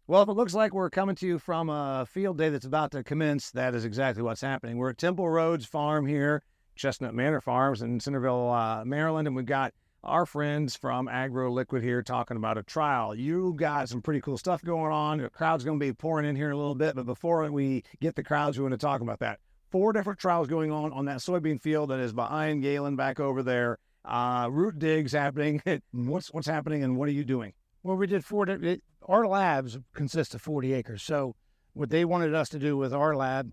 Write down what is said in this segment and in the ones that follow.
Well, if it looks like we're coming to you from a field day that's about to commence, that is exactly what's happening. We're at Temple Rhodes Farm here, Chestnut Manor Farms in Centerville, Maryland, and we've got our friends from AgroLiquid here talking about a trial. You got some pretty cool stuff going on. The crowd's going to be pouring in here in a little bit, but before we get the crowds, we want to talk about that. 4 different trials going on that soybean field that is behind Galynn back over there. Root digs happening. What's happening and what are you doing? Well, we did 4 different. Our labs consist of 40 acres. So what they wanted us to do with our lab,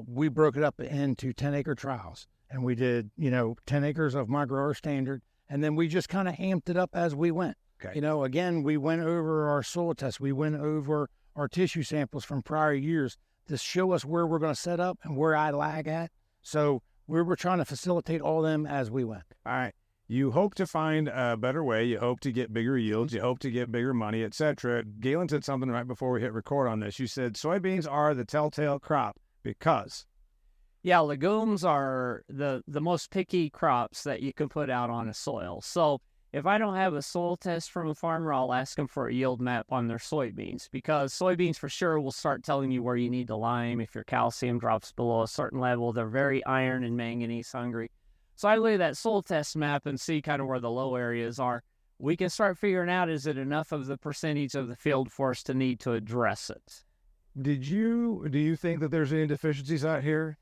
we broke it up into 10-acre trials. And we did, 10 acres of my grower standard. And then we just kind of amped it up as we went. Okay. Again, we went over our soil tests. We went over our tissue samples from prior years to show us where we're going to set up and where I lag at. So we were trying to facilitate all them as we went. All right. You hope to find a better way. You hope to get bigger yields. You hope to get bigger money, etc. Galynn said something right before we hit record on this. You said soybeans are the telltale crop because... Yeah, legumes are the most picky crops that you can put out on a soil. So if I don't have a soil test from a farmer, I'll ask them for a yield map on their soybeans, because soybeans for sure will start telling you where you need to lime. If your calcium drops below a certain level, they're very iron and manganese hungry. So I look at that soil test map and see kind of where the low areas are. We can start figuring out, is it enough of the percentage of the field for us to need to address it? do you think that there's any deficiencies out here?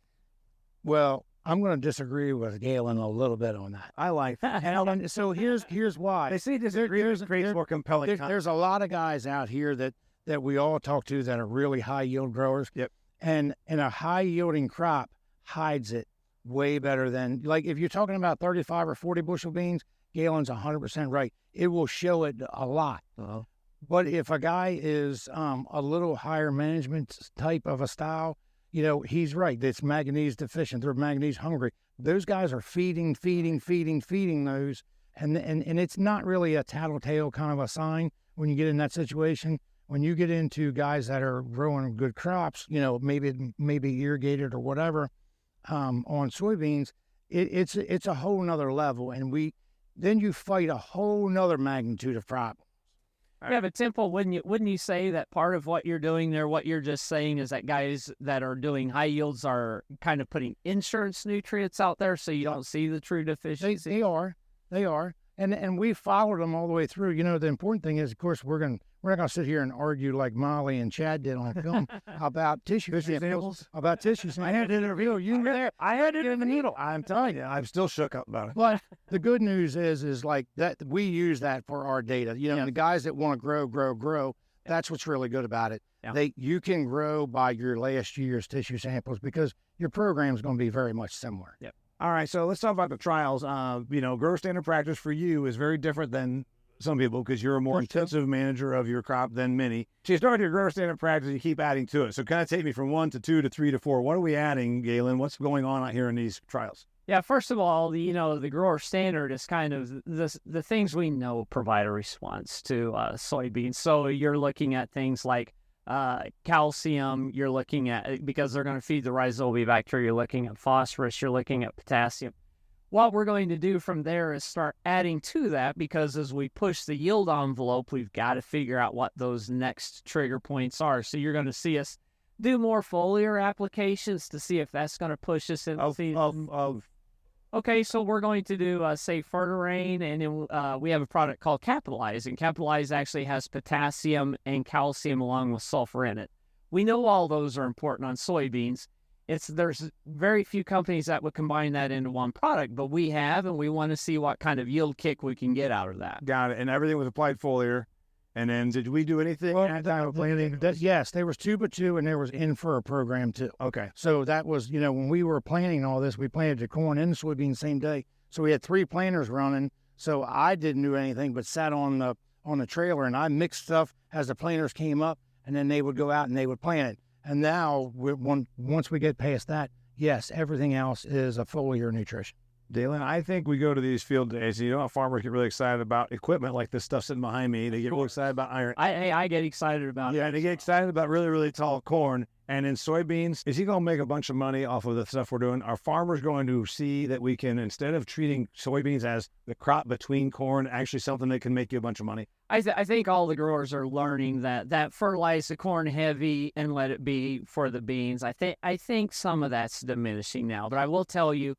Well, I'm going to disagree with Galynn a little bit on that. I like that. And so here's why. They see disagreement creates more compelling content. There's a lot of guys out here that we all talk to that are really high yield growers. Yep. And a high yielding crop hides it way better than, like, if you're talking about 35 or 40 bushel beans, Galynn's 100% right. It will show it a lot. Uh-huh. But if a guy is a little higher management type of a style, he's right. It's manganese deficient. They're manganese hungry. Those guys are feeding those. And it's not really a tattletale kind of a sign when you get in that situation. When you get into guys that are growing good crops, maybe irrigated or whatever, on soybeans, it's a whole nother level. And then you fight a whole nother magnitude of problems. Yeah, but Temple, wouldn't you say that part of what you're doing there, what you're just saying, is that guys that are doing high yields are kind of putting insurance nutrients out there so you don't see the true deficiency? They are. And we followed them all the way through. The important thing is, of course, we're not going to sit here and argue like Molly and Chad did on film about tissue samples. About tissue samples. I had to interview you there. I had it in the needle. I'm telling you, I'm still shook up about it. But the good news is like that we use that for our data. The guys that want to grow. That's what's really good about it. Yeah. You can grow by your last year's tissue samples because your program is going to be very much similar. Yep. All right, so let's talk about the trials. Grower standard practice for you is very different than some people because you're a more intensive manager of your crop than many. So you start your grower standard practice, you keep adding to it. So kind of take me from 1 to 2 to 3 to 4. What are we adding, Galynn? What's going on out here in these trials? Yeah, first of all, the grower standard is kind of the things we know provide a response to soybeans. So you're looking at things like calcium, you're looking at, because they're going to feed the rhizobacteria, you're looking at phosphorus, you're looking at potassium. What we're going to do from there is start adding to that, because as we push the yield envelope, we've got to figure out what those next trigger points are. So you're going to see us do more foliar applications to see if that's going to push us into season. Okay, so we're going to do, say, Fertirain, and then we have a product called Capitalize, and Capitalize actually has potassium and calcium along with sulfur in it. We know all those are important on soybeans. There's very few companies that would combine that into one product, but we have, and we want to see what kind of yield kick we can get out of that. Got it. And everything was applied foliar. And then did we do anything? Yes, there was 2x2 and there was in-fur program too. Okay. So that was, when we were planting all this, we planted the corn and the soybean the same day. So we had 3 planters running. So I didn't do anything but sat on the trailer and I mixed stuff as the planters came up, and then they would go out and they would plant it. And now, once we get past that, yes, everything else is a foliar nutrition. Galynn, I think we go to these field days, farmers get really excited about equipment like this stuff sitting behind me. They get really excited about iron. I get excited about it. Yeah, they get excited about really, really tall corn. And in soybeans, is he going to make a bunch of money off of the stuff we're doing? Are farmers going to see that we can, instead of treating soybeans as the crop between corn, actually something that can make you a bunch of money? I think all the growers are learning that fertilize the corn heavy and let it be for the beans. I think some of that's diminishing now, but I will tell you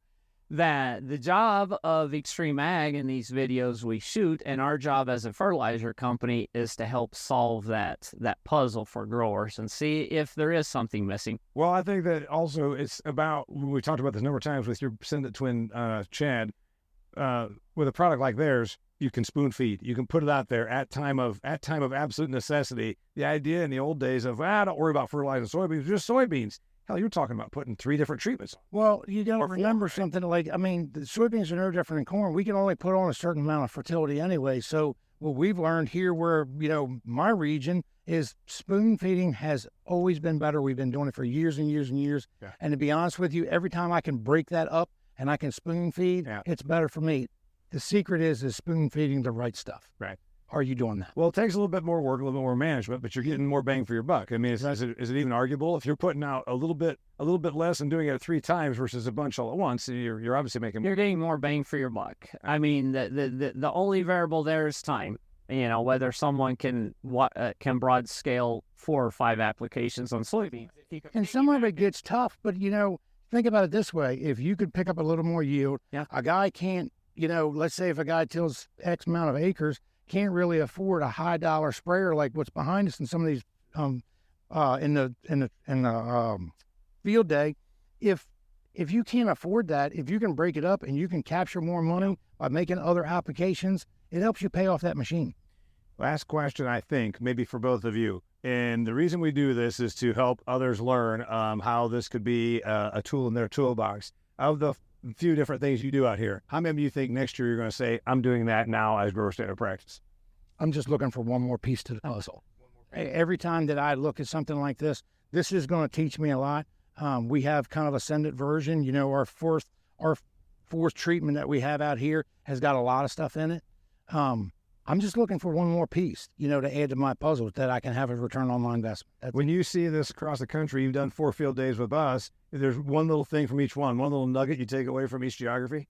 that the job of Extreme Ag in these videos we shoot, and our job as a fertilizer company, is to help solve that puzzle for growers and see if there is something missing. Well, I think that also it's about, we talked about this a number of times with your Send twin, Chad, with a product like theirs, you can spoon feed. You can put it out there at time of absolute necessity. The idea in the old days of, don't worry about fertilizing soybeans, just soybeans. Hell, you're talking about putting 3 different treatments on. Well, you got to remember something like, the soybeans are no different than corn. We can only put on a certain amount of fertility anyway. So what we've learned here where, my region is spoon feeding has always been better. We've been doing it for years and years and years. Yeah. And to be honest with you, every time I can break that up and I can spoon feed, it's better for me. The secret is spoon feeding the right stuff. Right. Are you doing that? Well, it takes a little bit more work, a little bit more management, but you're getting more bang for your buck. I mean, is it even arguable? If you're putting out a little bit less and doing it 3 times versus a bunch all at once, you're obviously making more. You're getting more bang for your buck. I mean, the only variable there is time. Whether someone can broad scale 4 or 5 applications on soybeans. And some of it gets tough, but think about it this way: if you could pick up a little more yield, a guy can't. Let's say if a guy tills X amount of acres, can't really afford a high dollar sprayer like what's behind us in some of these in the field day. If you can't afford that, if you can break it up and you can capture more money by making other applications, it helps you pay off that machine. Last question, I think, maybe for both of you. And the reason we do this is to help others learn how this could be a tool in their toolbox. Of the few different things you do out here, how many of you think next year you're going to say, I'm doing that now as grower standard practice? I'm just looking for one more piece to the puzzle. Every time that I look at something like this is going to teach me a lot. We have kind of a Send version. Our fourth treatment that we have out here has got a lot of stuff in it. I'm just looking for one more piece, to add to my puzzle that I can have a return on my investment. When you see this across the country, you've done 4 field days with us. There's one little thing from each one little nugget you take away from each geography?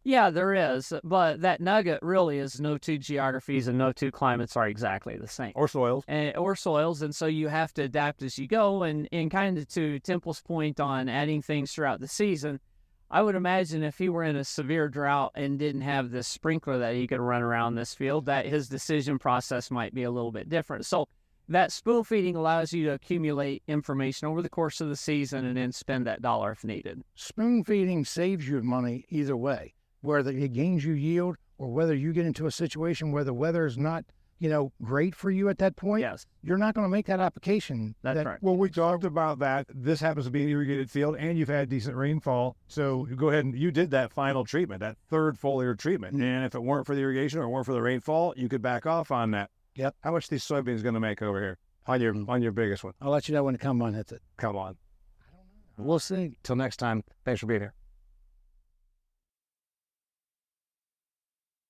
Yeah, there is. But that nugget really is no 2 geographies and no 2 climates are exactly the same. Or soils. And so you have to adapt as you go. And kind of to Temple's point on adding things throughout the season, I would imagine if he were in a severe drought and didn't have this sprinkler that he could run around this field, that his decision process might be a little bit different. So that spoon feeding allows you to accumulate information over the course of the season and then spend that dollar if needed. Spoon feeding saves you money either way, whether it gains you yield or whether you get into a situation where the weather is not, great for you at that point. Yes. You're not going to make that application. That's right. Well, we talked about that. This happens to be an irrigated field, and you've had decent rainfall. So go ahead and you did that final treatment, that 3rd foliar treatment. Mm-hmm. And if it weren't for the irrigation or weren't for the rainfall, you could back off on that. Yep. How much these soybeans going to make over here on your biggest one? I'll let you know when the combine hits it. Come on. We'll see. Till next time. Thanks for being here.